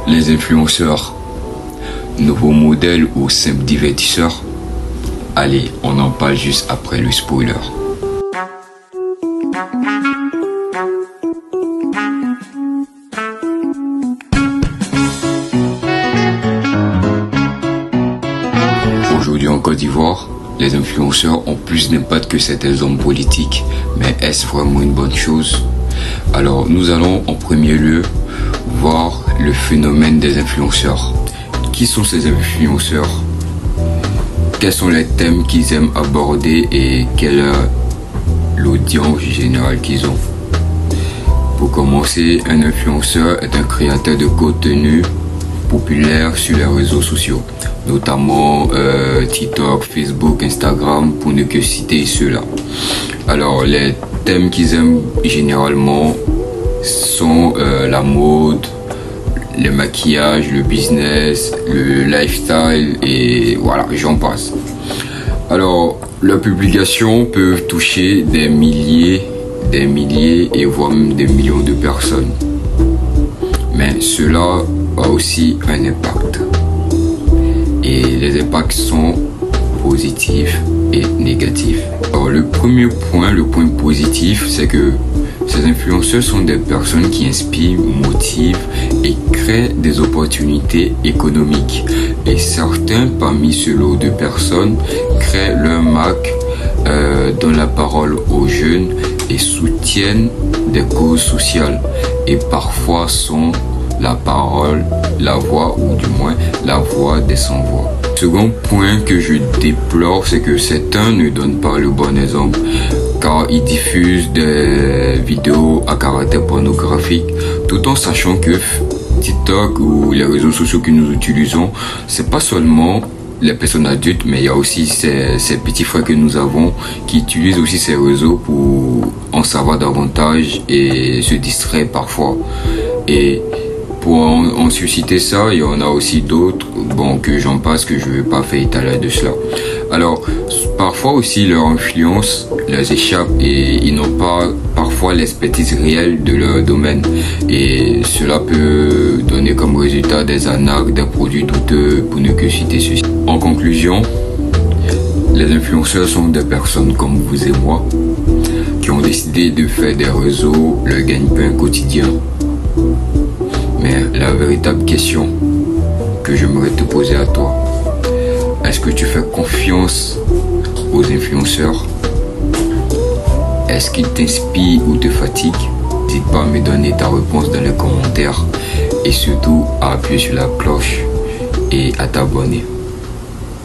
Les influenceurs, nouveaux modèles ou simples divertisseurs? Allez, on en parle juste après le spoiler. Aujourd'hui en Côte d'Ivoire, les influenceurs ont plus d'impact que certains hommes politiques. Mais est-ce vraiment une bonne chose? Alors nous allons en premier lieu voir le phénomène des influenceurs. Qui sont ces influenceurs? Quels sont les thèmes qu'ils aiment aborder et quelle est l'audience générale qu'ils ont? Pour commencer, un influenceur est un créateur de contenu populaire sur les réseaux sociaux, notamment TikTok, Facebook, Instagram, pour ne que citer ceux-là. Alors, les thèmes qu'ils aiment généralement sont la mode, le maquillage, le business, le lifestyle et voilà, j'en passe. Alors, leurs publications peuvent toucher des milliers et voire même des millions de personnes. Mais cela a aussi un impact. Et les impacts sont positifs et négatifs. Alors, le premier point, le point positif, c'est que ces influenceurs sont des personnes qui inspirent, motivent et créent des opportunités économiques. Et certains parmi ce lot de personnes créent leur marque, donnent la parole aux jeunes et soutiennent des causes sociales. Et parfois sont la parole, la voix ou du moins la voix des sans-voix. Second point que je déplore, c'est que certains ne donnent pas le bon exemple, car ils diffusent des vidéos à caractère pornographique, tout en sachant que TikTok ou les réseaux sociaux que nous utilisons, c'est pas seulement les personnes adultes, mais il y a aussi ces petits frères que nous avons qui utilisent aussi ces réseaux pour en savoir davantage et se distraire parfois. Et pour en susciter ça, il y en a aussi d'autres, que j'en passe, que je ne vais pas faire étaler de cela. Alors, parfois aussi leur influence les échappe et ils n'ont pas parfois l'expertise réelle de leur domaine. Et cela peut donner comme résultat des arnaques, des produits douteux, pour ne que citer ceci. En conclusion, les influenceurs sont des personnes comme vous et moi qui ont décidé de faire des réseaux leur gagne-pain quotidien. Mais la véritable question que j'aimerais te poser à toi, est-ce que tu fais confiance aux influenceurs? Est-ce qu'ils t'inspirent ou te fatiguent? N'hésite pas à me donner ta réponse dans les commentaires et surtout à appuyer sur la cloche et à t'abonner.